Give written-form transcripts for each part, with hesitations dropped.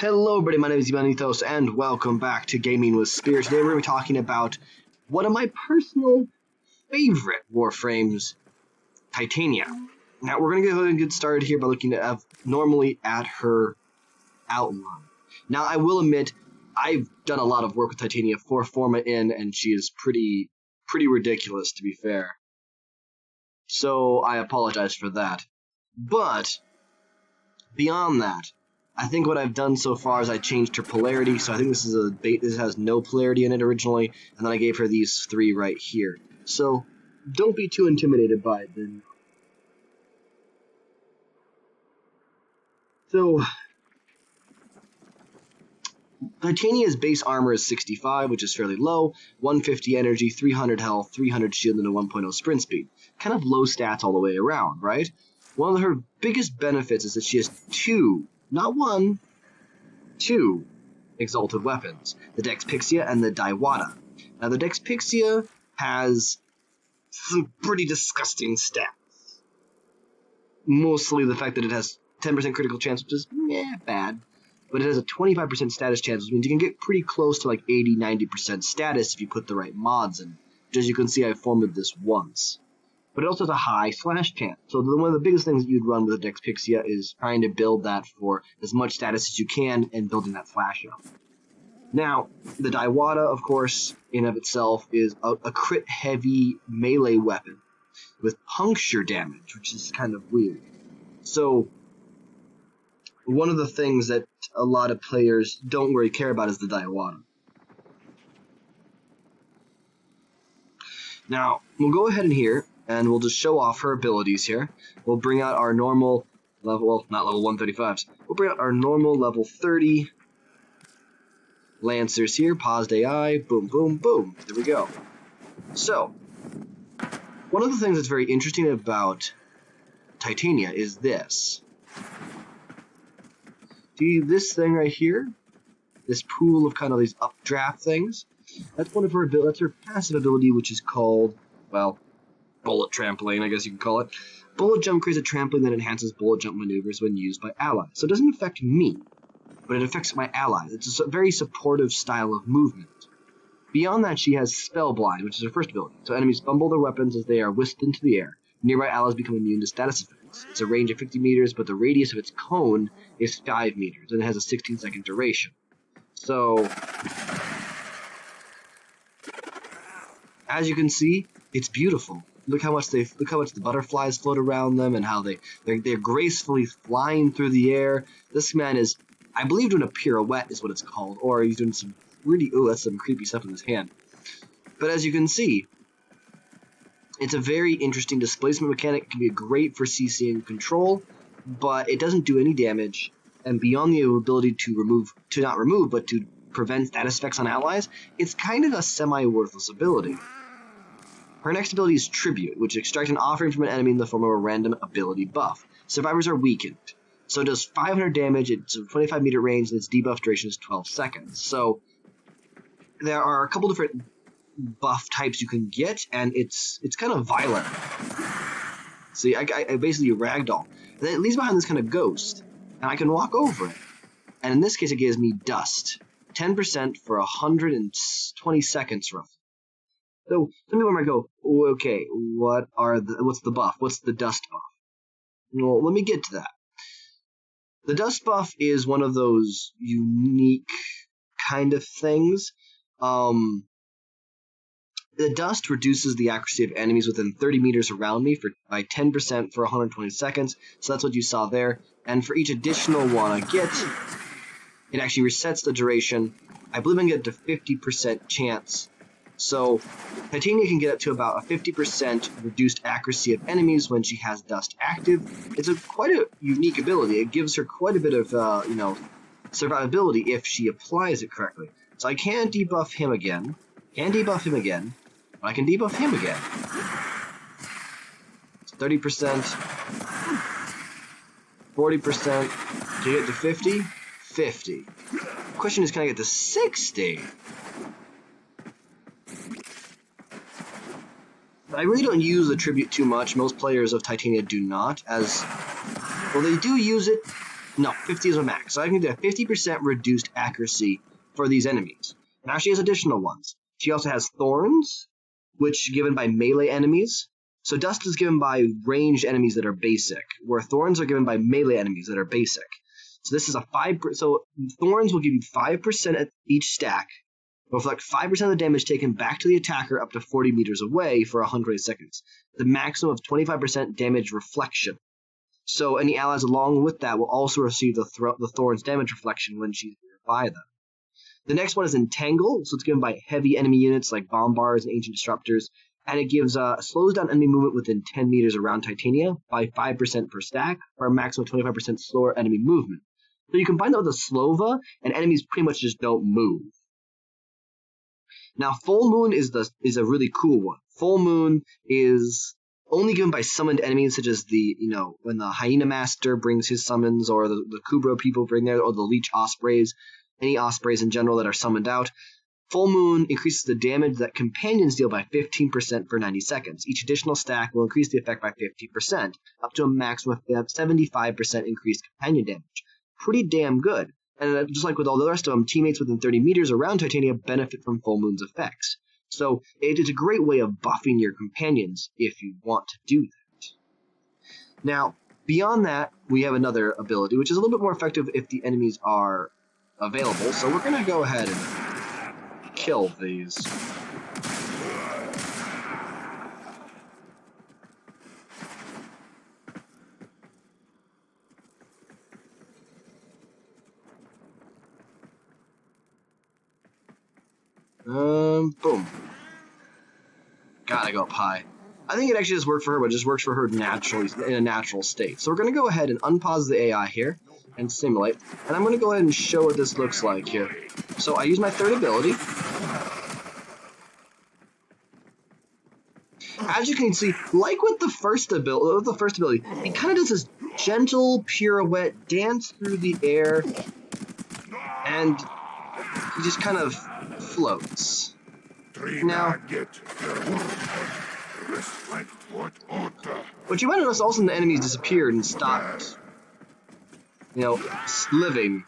Hello everybody, my name is Ivanithos and welcome back to Gaming with Spear. Today we're going to be talking about one of my personal favorite Warframes, Titania. Now we're going to go ahead and get started here by looking normally at her outline. Now I will admit, I've done a lot of work with Titania for Forma In, and she is pretty ridiculous, to be fair. So I apologize for that. But beyond that, I think what I've done so far is I changed her polarity, so I think this is a bait. This has no polarity in it originally, and then I gave her these three right here. So don't be too intimidated by it then. So Titania's base armor is 65, which is fairly low, 150 energy, 300 health, 300 shield, and a 1.0 sprint speed. Kind of low stats all the way around, right? One of her biggest benefits is that she has two, not one, two exalted weapons, the Dexpixia and the Daiwada. Now the Dexpixia has some pretty disgusting stats. Mostly the fact that it has 10% critical chance, which is bad. But it has a 25% status chance, which means you can get pretty close to like 80-90% status if you put the right mods in. Which, as you can see, I formed this once. But it also has a high slash chance. So one of the biggest things that you'd run with a Dexpixia is trying to build that for as much status as you can and building that slash up. Now, the Daiwada, of course, in of itself, is a crit-heavy melee weapon with puncture damage, which is kind of weird. So one of the things that a lot of players don't really care about is the Daiwada. Now, we'll go ahead in here, and we'll just show off her abilities here. We'll bring out our normal level, well, not level 135s. We'll bring out our normal level 30 Lancers here. Paused AI, boom, boom, boom. There we go. So, one of the things that's very interesting about Titania is this. See this thing right here? This pool of kind of these updraft things? That's one of her abilities. That's her passive ability, which is called, well, bullet trampoline, I guess you can call it. Bullet jump creates a trampoline that enhances bullet jump maneuvers when used by allies. So it doesn't affect me, but it affects my allies. It's a very supportive style of movement. Beyond that, she has Spellblind, which is her first ability. So enemies fumble their weapons as they are whisked into the air. Nearby allies become immune to status effects. It's a range of 50 meters, but the radius of its cone is 5 meters, and it has a 16-second duration. So, as you can see, it's beautiful. Look how much the butterflies float around them, and how they're gracefully flying through the air. This man is, I believe, doing a pirouette is what it's called, or he's doing some really, that's some creepy stuff in his hand. But as you can see, it's a very interesting displacement mechanic. It can be great for CCing control, but it doesn't do any damage. And beyond the ability to not remove, but to prevent status effects on allies, it's kind of a semi-worthless ability. Her next ability is Tribute, which extracts an offering from an enemy in the form of a random ability buff. Survivors are weakened. So it does 500 damage, it's a 25-meter range, and its debuff duration is 12 seconds. So there are a couple different buff types you can get, and it's kind of violent. See, I basically ragdoll. And then it leaves behind this kind of ghost, and I can walk over it. And in this case, it gives me Dust. 10% for 120 seconds, roughly. So some people might go, okay, what's the buff? What's the Dust buff? Well, let me get to that. The Dust buff is one of those unique kind of things. The Dust reduces the accuracy of enemies within 30 meters around me by 10% for 120 seconds. So that's what you saw there. And for each additional one I get, it actually resets the duration. I believe I can get to 50% chance. So Titania can get up to about a 50% reduced accuracy of enemies when she has Dust active. It's quite a unique ability. It gives her quite a bit of, survivability if she applies it correctly. So I can debuff him again. But I can debuff him again. It's 30%, 40%. Can you get to 50? 50. The question is, can I get to 60? I really don't use the Tribute too much. Most players of Titania do not, as, well, they do use it No, 50 is a max. So I can do a 50% reduced accuracy for these enemies. Now she has additional ones. She also has thorns, which are given by melee enemies. So dust is given by ranged enemies that are basic, where thorns are given by melee enemies that are basic. So this is a 5%. So thorns will give you 5% at each stack, reflect 5% of the damage taken back to the attacker up to 40 meters away for 120 seconds. The maximum of 25% damage reflection. So any allies along with that will also receive the Thorn's damage reflection when she's nearby them. The next one is Entangle, so it's given by heavy enemy units like bomb bars and ancient disruptors, and it gives slows down enemy movement within 10 meters around Titania by 5% per stack, for a maximum of 25% slower enemy movement. So you combine that with a Slova, and enemies pretty much just don't move. Now, Full Moon is a really cool one. Full Moon is only given by summoned enemies, such as when the Hyena Master brings his summons, or the Kubro people bring their, or the Leech Ospreys, any Ospreys in general that are summoned out. Full Moon increases the damage that companions deal by 15% for 90 seconds. Each additional stack will increase the effect by 50%, up to a maximum of 75% increased companion damage. Pretty damn good. And just like with all the rest of them, teammates within 30 meters around Titania benefit from Full Moon's effects. So it is a great way of buffing your companions if you want to do that. Now, beyond that, we have another ability, which is a little bit more effective if the enemies are available. So we're going to go ahead and kill these. Boom. Gotta go up high. I think it actually just worked for her, but it just works for her naturally in a natural state. So we're going to go ahead and unpause the AI here and simulate. And I'm going to go ahead and show what this looks like here. So I use my third ability. As you can see, like with the first ability, it kind of does this gentle pirouette dance through the air, and he just kind of floats. Now, what you might notice, also the enemies disappeared and stopped, living.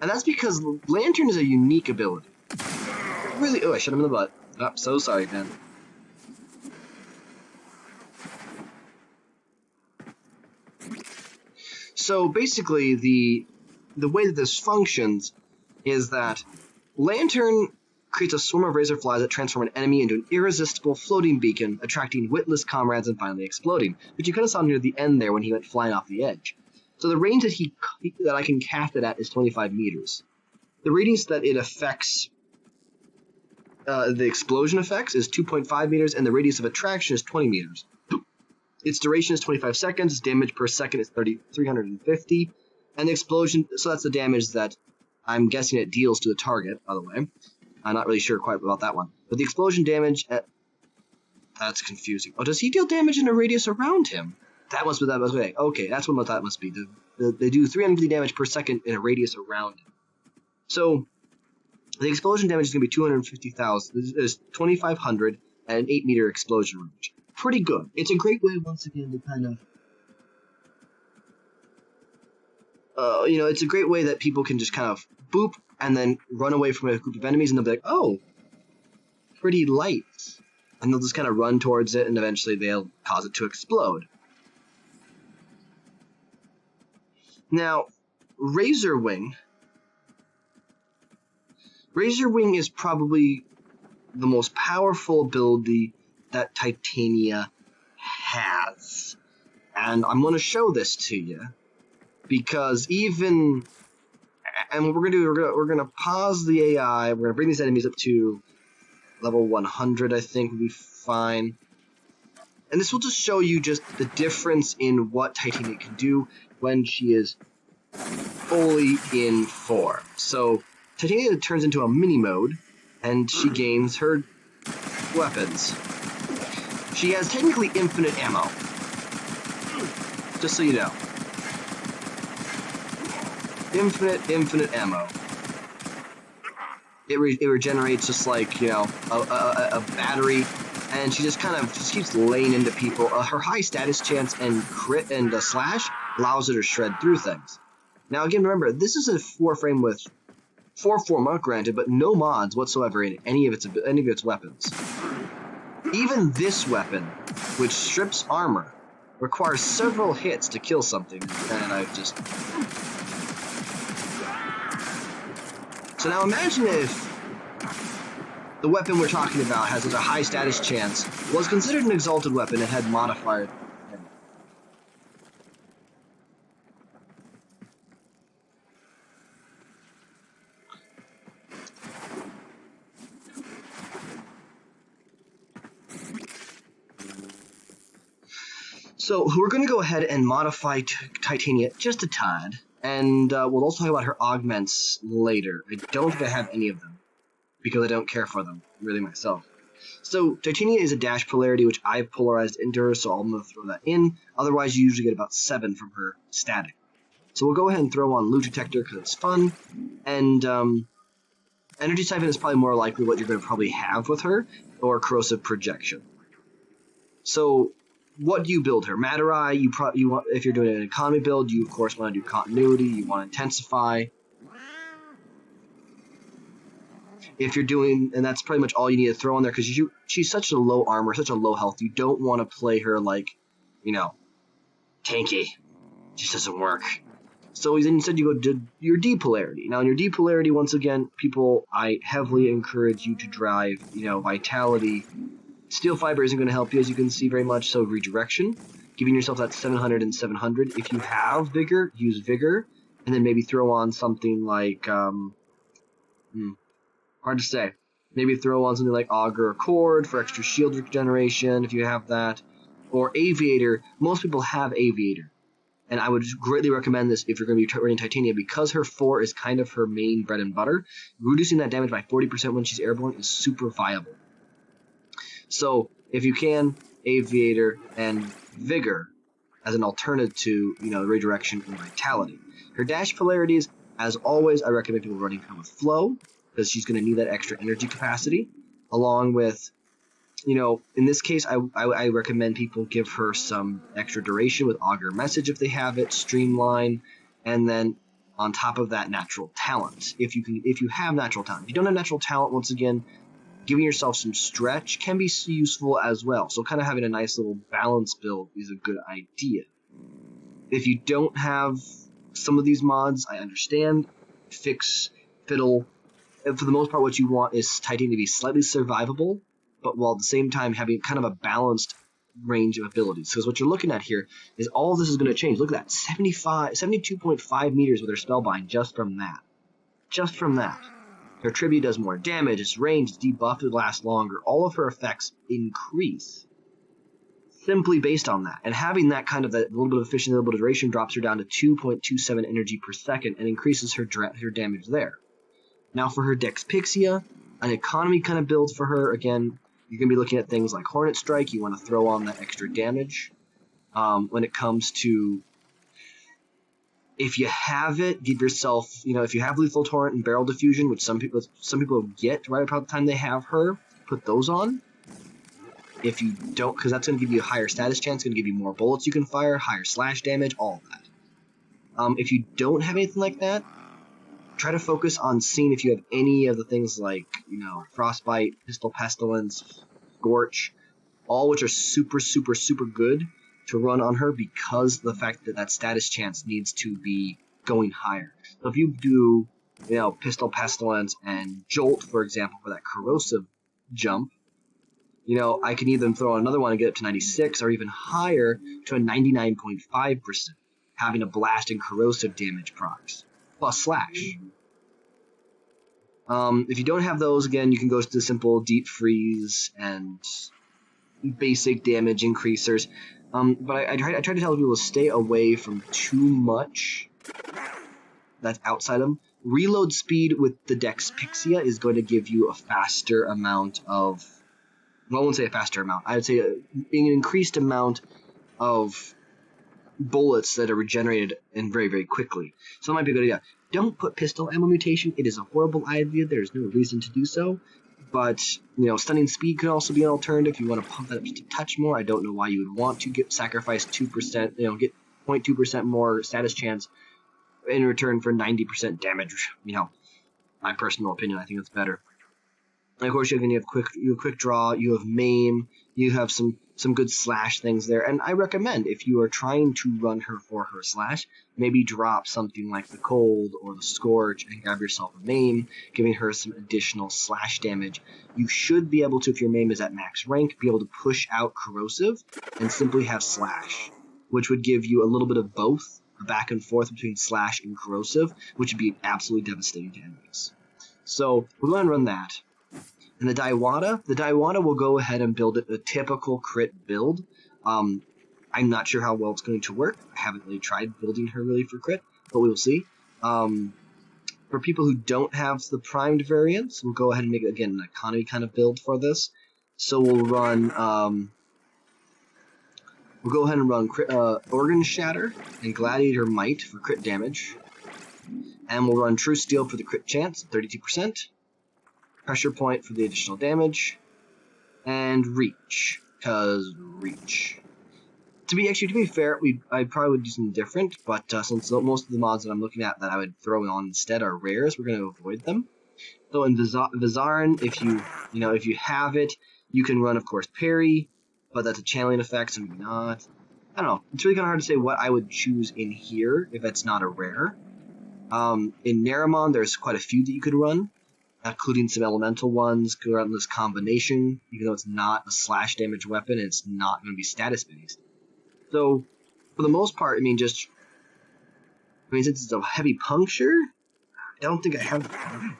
And that's because Lantern is a unique ability. Really, I shot him in the butt. Oh, so sorry, man. So basically, the way that this functions is that Lantern creates a swarm of razor flies that transform an enemy into an irresistible floating beacon, attracting witless comrades and finally exploding, which you kind of saw near the end there when he went flying off the edge. So the range that I can cast it at is 25 meters. The radius that it affects, the explosion effects, is 2.5 meters, and the radius of attraction is 20 meters. Its duration is 25 seconds, its damage per second is 350, and the explosion, so that's the damage that I'm guessing it deals to the target, by the way. I'm not really sure quite about that one. But the explosion damage, that's confusing. Oh, does he deal damage in a radius around him? That must be that. Okay, that's what that must be. They do 350 damage per second in a radius around him. So the explosion damage is going to be 250,000. There's 2,500 and an 8-meter explosion range. Pretty good. It's a great way, once again, to kind of, it's a great way that people can just kind of boop and then run away from a group of enemies, and they'll be like, oh, pretty light. And they'll just kind of run towards it, and eventually they'll cause it to explode. Now, Razor Wing is probably the most powerful ability that Titania has. And I'm going to show this to you, because and what we're going to do, we're going to pause the AI, we're going to bring these enemies up to level 100, I think would be fine. And this will just show you just the difference in what Titania can do when she is fully in form. So Titania turns into a mini mode, and she gains her weapons. She has technically infinite ammo, just so you know. Infinite ammo. It regenerates just like, a battery and she just just keeps laying into people. Her high status chance and crit and slash allows her to shred through things. Now again, remember, this is a 4-frame with 4 mark granted, but no mods whatsoever in any of its weapons. Even this weapon, which strips armor, requires several hits to kill something, and I've just... So now imagine if the weapon we're talking about has a high status chance, was considered an exalted weapon, and had modifier. So we're going to go ahead and modify Titania just a tad, and we'll also talk about her augments later. I don't think I have any of them, because I don't care for them, really, myself. So Titania is a dash polarity, which I've polarized into her, so I'm going to throw that in. Otherwise, you usually get about 7 from her static. So we'll go ahead and throw on Loot Detector, because it's fun, and Energy Siphon is probably more likely what you're going to probably have with her, or Corrosive Projection. So what do you build her? Matter Eye, you want, if you're doing an economy build, you of course want to do continuity, you want to intensify. If you're doing, and that's pretty much all you need to throw on there, because she's such a low armor, such a low health, you don't want to play her like, tanky. It just doesn't work. So instead you go to your D polarity. Now in your D polarity, once again, I heavily encourage you to drive, Vitality. Steel Fiber isn't going to help you, as you can see, very much, so Redirection, giving yourself that 700 and 700. If you have Vigor, use Vigor, and then maybe throw on something like, hard to say. Maybe throw on something like Augur or Cord for extra shield regeneration, if you have that. Or Aviator. Most people have Aviator. And I would greatly recommend this if you're going to be running Titania, because her 4 is kind of her main bread and butter. Reducing that damage by 40% when she's airborne is super viable. So, if you can, Aviator and Vigor as an alternative to, Redirection and Vitality. Her dash polarities, as always, I recommend people running her with Flow, because she's going to need that extra energy capacity, along with, in this case, I recommend people give her some extra duration with Augur Message if they have it, Streamline, and then on top of that, Natural Talent. If you have Natural Talent. If you don't have Natural Talent, once again, giving yourself some stretch can be useful as well. So kind of having a nice little balance build is a good idea. If you don't have some of these mods, I understand. Fix, Fiddle. And for the most part, what you want is Titania to be slightly survivable, but while at the same time having kind of a balanced range of abilities. Because what you're looking at here is all of this is going to change. Look at that, 72.5 meters with her Spellbind just from that. Just from that. Her tribute does more damage, its range, its debuff would last longer. All of her effects increase simply based on that. And having that kind of that little bit of efficiency, a little bit of duration drops her down to 2.27 energy per second and increases her damage there. Now for her Dex Pixia, an economy kind of build for her. Again, you're going to be looking at things like Hornet Strike. You want to throw on that extra damage. When it comes to, if you have it, give yourself, if you have Lethal Torrent and Barrel Diffusion, which some people get right about the time they have her, put those on. If you don't, because that's going to give you a higher status chance, going to give you more bullets you can fire, higher slash damage, all of that. If you don't have anything like that, try to focus on seeing if you have any of the things like, Frostbite, Pistol Pestilence, Scorch, all which are super, super, super good to run on her because of the fact that that status chance needs to be going higher. So if you do, Pistol Pestilence and Jolt, for example, for that corrosive jump, I can either throw another one and get up to 96 or even higher to a 99.5%, having a blast and corrosive damage procs, plus slash. If you don't have those, again, you can go to the simple Deep Freeze and basic damage increasers. But I try to tell people to stay away from too much that's outside them. Reload speed with the Dex Pixia is going to give you a faster amount of... Well, I won't say a faster amount. I would say an increased amount of bullets that are regenerated and very, very quickly. So it might be a good idea. Don't put pistol ammo mutation. It is a horrible idea. There's no reason to do so. But, stunning speed could also be an alternative if you want to pump that up just a touch more. I don't know why you would want to sacrifice 2%, get 0.2% more status chance in return for 90% damage. My personal opinion, I think it's better. And of course, you have quick draw, you have maim, you have some good slash things there. And I recommend, if you are trying to run her for her slash, maybe drop something like the cold or the scorch and grab yourself a maim, giving her some additional slash damage. You should be able to, if your maim is at max rank, be able to push out corrosive and simply have slash, which would give you a little bit of both, a back and forth between slash and corrosive, which would be absolutely devastating to enemies. So we'll go ahead and run that. And the Daiwada will go ahead and build it a typical crit build. I'm not sure how well it's going to work. I haven't really tried building her really for crit, but we will see. For people who don't have the primed variants, we'll go ahead and make it, again, an economy kind of build for this. So we'll run, we'll go ahead and run Organ Shatter and Gladiator Might for crit damage. And we'll run True Steel for the crit chance, 32%. Pressure Point for the additional damage, and Reach, because Reach. To be fair, I probably would do something different, but since most of the mods that I'm looking at that I would throw on instead are rares, we're going to avoid them. So in Vizarin, if you have it, you can run, of course, Parry, but that's a channeling effect, so maybe not. I don't know. It's really kind of hard to say what I would choose in here if it's not a rare. In Naramon, there's quite a few that you could run, including some elemental ones. Could run this combination, even though it's not a slash damage weapon, it's not going to be status based. So, for the most part, since it's a heavy puncture, I don't think I have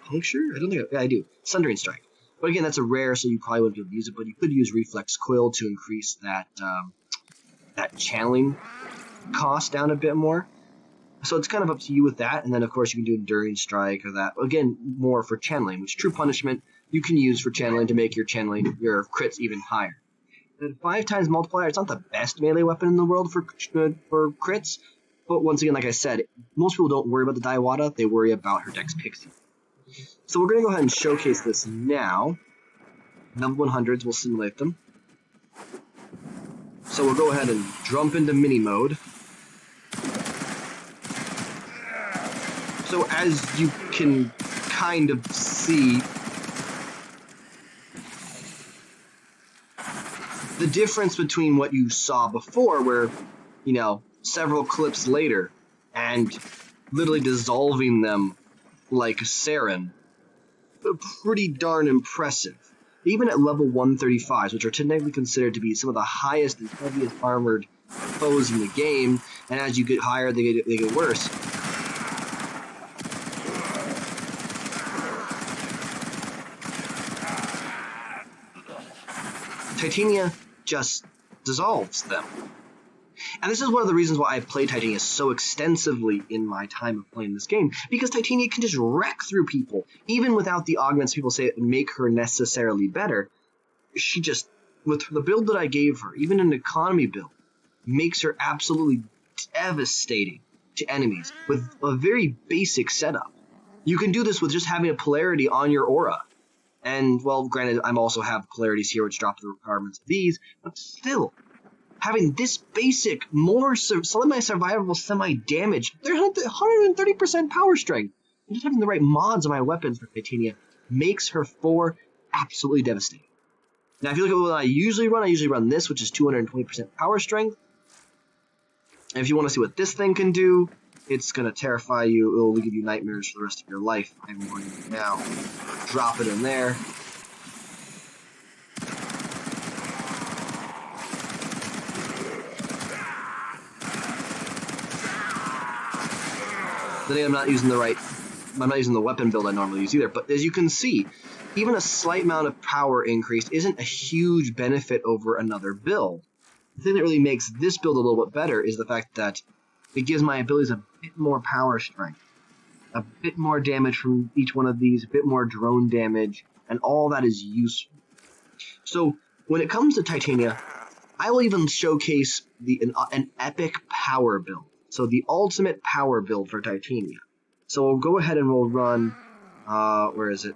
puncture. I don't think I do. Sundering Strike, but again, that's a rare, so you probably wouldn't be able to use it. But you could use Reflex Quill to increase that channeling cost down a bit more. So it's kind of up to you with that, and then of course you can do Enduring Strike or that. Again, more for channeling, which True Punishment you can use for channeling to make your crits even higher. And 5 times multiplier, it's not the best melee weapon in the world for crits, but once again, like I said, most people don't worry about the Daiwada, they worry about her Dex Pixie. So we're going to go ahead and showcase this now. Level 100s, we'll simulate them. So we'll go ahead and jump into mini mode. So as you can kind of see, the difference between what you saw before, where, several clips later, and literally dissolving them like Saren, pretty darn impressive. Even at level 135s, which are technically considered to be some of the highest and heaviest armored foes in the game, and as you get higher, they get worse. Titania just dissolves them. And this is one of the reasons why I've played Titania so extensively in my time of playing this game, because Titania can just wreck through people, even without the augments people say make her necessarily better. She just, with the build that I gave her, even an economy build, makes her absolutely devastating to enemies with a very basic setup. You can do this with just having a polarity on your aura. And, well, granted, I also have polarities here which drop the requirements of these, but still, having this basic, more semi-survivable, semi-damage, they're 130% power strength, and just having the right mods on my weapons for Titania makes her 4 absolutely devastating. Now, if you look at what I usually run this, which is 220% power strength. And if you want to see what this thing can do, it's going to terrify you. It will give you nightmares for the rest of your life. I'm going to now drop it in there. Today I'm not using the weapon build I normally use either. But as you can see, even a slight amount of power increase isn't a huge benefit over another build. The thing that really makes this build a little bit better is the fact that it gives my abilities a bit more power strength, a bit more damage from each one of these, a bit more drone damage, and all that is useful. So when it comes to Titania, I will even showcase an epic power build. So the ultimate power build for Titania. So we'll go ahead and we'll run, where is it?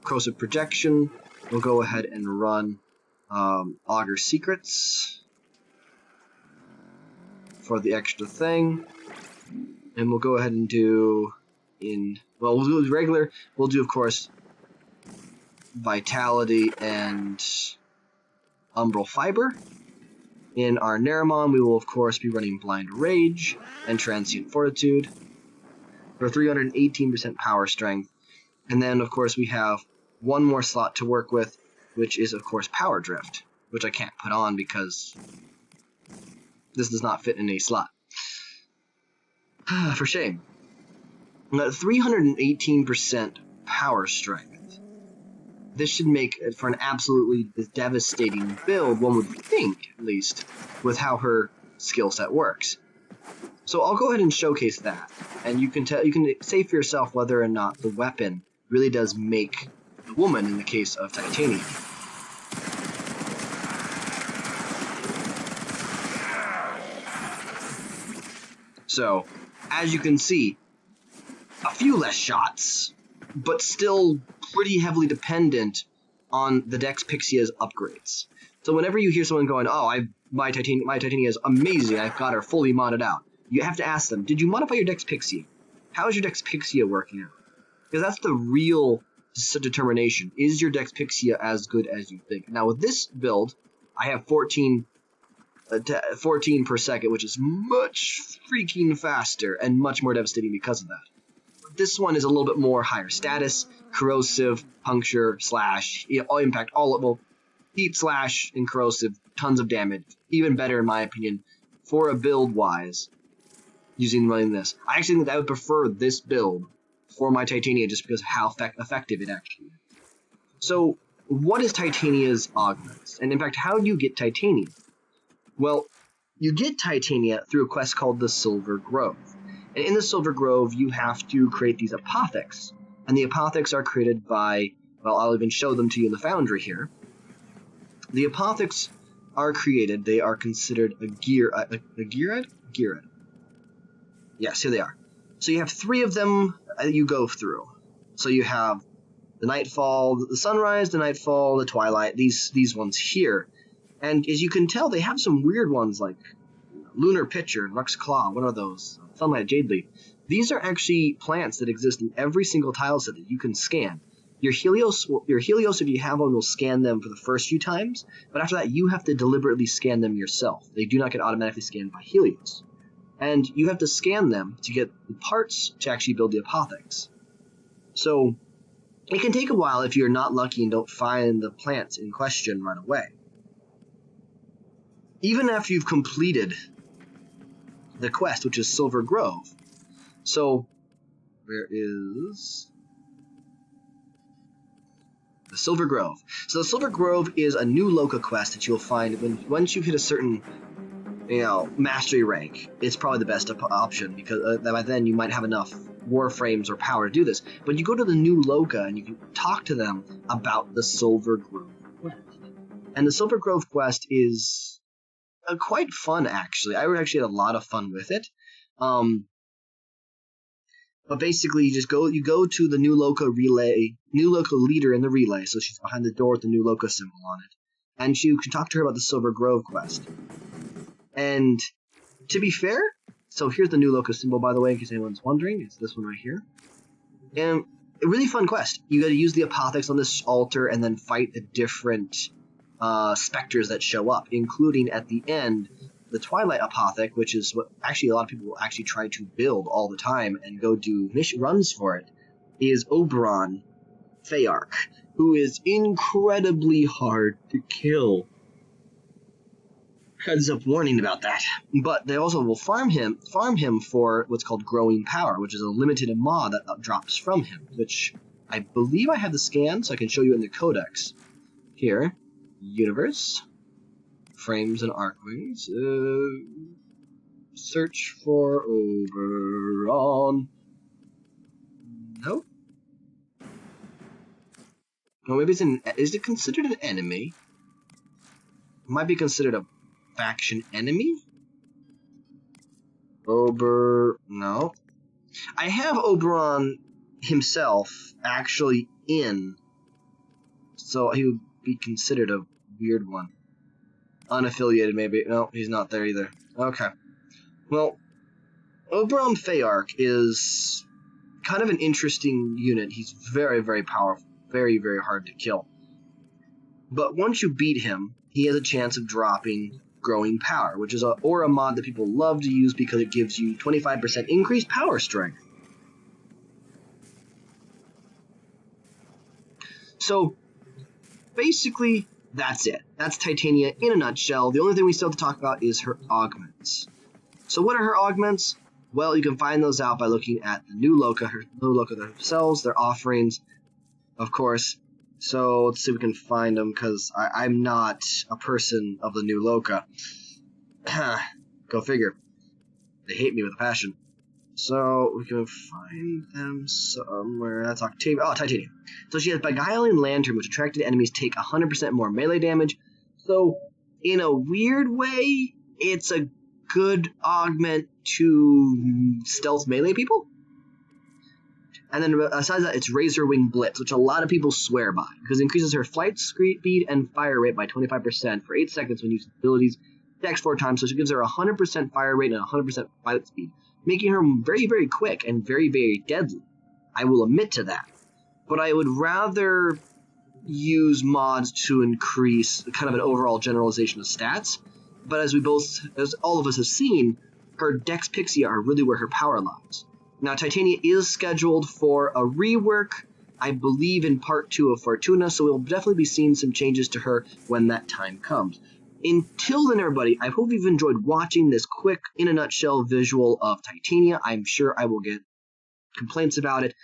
corrosive projection. We'll go ahead and run Augur Secrets for the extra thing. And we'll go ahead and do we'll do regular. We'll do, of course, Vitality and Umbral Fiber. In our Nerimon, we will, of course, be running Blind Rage and Transient Fortitude for 318% power strength. And then, of course, we have one more slot to work with, which is, of course, Power Drift, which I can't put on because this does not fit in a slot. For shame. 318% power strength. This should make for an absolutely devastating build, one would think, at least, with how her skill set works. So I'll go ahead and showcase that, and you can say for yourself whether or not the weapon really does make the woman in the case of Titania. So, as you can see, a few less shots, but still pretty heavily dependent on the Dex Pixia's upgrades. So whenever you hear someone going, "Oh, my Titania is amazing, I've got her fully modded out," you have to ask them, did you modify your Dex Pixia? How is your Dex Pixia working out? Because that's the real determination. Is your Dex Pixia as good as you think? Now with this build, I have 14 per second, which is much freaking faster and much more devastating because of that. This one is a little bit more higher status, corrosive, puncture, slash, all impact, heat, slash, and corrosive, tons of damage. Even better, in my opinion, for a build-wise, running this. I actually think that I would prefer this build for my Titania just because of how effective it actually is. So, what is Titania's augments? And in fact, how do you get Titania? Well, you get Titania through a quest called the Silver Grove. And in the Silver Grove, you have to create these apothecs. And the apothecs are created by, well, I'll even show them to you in the foundry here. The apothecs are created, they are considered a Gearhead? Gearhead. Yes, here they are. So you have 3 of them that you go through. So you have the Nightfall, the Sunrise, the Nightfall, the Twilight, these ones here. And as you can tell, they have some weird ones like Lunar Pitcher, Lux Claw, what are those? Sunlight Jade Leaf. These are actually plants that exist in every single tile set that you can scan. Your Helios, if you have one, will scan them for the first few times, but after that, you have to deliberately scan them yourself. They do not get automatically scanned by Helios. And you have to scan them to get the parts to actually build the apothecs. So, it can take a while if you're not lucky and don't find the plants in question right away. Even after you've completed the quest, which is Silver Grove. So, where is the Silver Grove? So the Silver Grove is a new Loka quest that you'll find once you hit a certain, mastery rank. It's probably the best option because by then you might have enough warframes or power to do this. But you go to the new Loka and you can talk to them about the Silver Grove quest. And the Silver Grove quest is quite fun, actually. I actually had a lot of fun with it. But basically, you go to the new Loka leader in the relay, so she's behind the door with the new Loka symbol on it. And you can talk to her about the Silver Grove quest. And to be fair, so here's the new Loka symbol, by the way, in case anyone's wondering. It's this one right here. And a really fun quest. You gotta use the apothecs on this altar and then fight the different specters that show up, including at the end the Twilight Apothec, which is what actually a lot of people will actually try to build all the time and go do runs for it, is Oberon Thearch, who is incredibly hard to kill. Heads up warning about that. But they also will farm him for what's called Growing Power, which is a limited mod that drops from him, which I believe I have the scan, so I can show you in the codex. Here. Universe, frames and arcwings, search for Oberon. Nope. Well, maybe is it considered an enemy? It might be considered a faction enemy? No. I have Oberon himself actually in So he would be considered a weird one. Unaffiliated, maybe. No, he's not there either. Okay. Well, Oberon Fayark is kind of an interesting unit. He's very, very powerful. Very, very hard to kill. But once you beat him, he has a chance of dropping Growing Power, which is an aura mod that people love to use because it gives you 25% increased power strength. So, basically, that's it. That's Titania in a nutshell. The only thing we still have to talk about is her augments. So what are her augments? Well, you can find those out by looking at the new Loka themselves, their offerings, of course. So let's see if we can find them, because I'm not a person of the new Loka. Go figure. They hate me with a passion. So we can find them somewhere. That's Octavia. Oh, Titania. So she has Beguiling Lantern, which attracted enemies take 100% more melee damage. So in a weird way, it's a good augment to stealth melee people. And then besides that, it's Razor Wing Blitz, which a lot of people swear by, because it increases her flight speed and fire rate by 25% for 8 seconds when using abilities, attacks 4 times, so she gives her 100% fire rate and 100% flight speed, making her very, very quick and very, very deadly. I will admit to that. But I would rather use mods to increase kind of an overall generalization of stats. But as all of us have seen, her Dex Pixie are really where her power lies. Now, Titania is scheduled for a rework, I believe, in part 2 of Fortuna, so we'll definitely be seeing some changes to her when that time comes. Until then, everybody, I hope you've enjoyed watching this quick, in a nutshell, visual of Titania. I'm sure I will get complaints about it.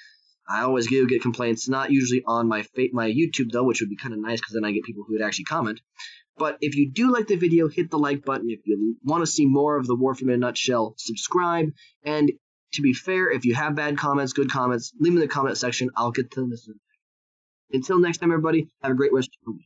I always do get complaints, not usually on my YouTube, though, which would be kind of nice, because then I get people who would actually comment. But if you do like the video, hit the like button. If you want to see more of the Warframe in a nutshell, subscribe. And to be fair, if you have bad comments, good comments, leave them in the comment section. I'll get to them. Until next time, everybody, have a great rest of your week.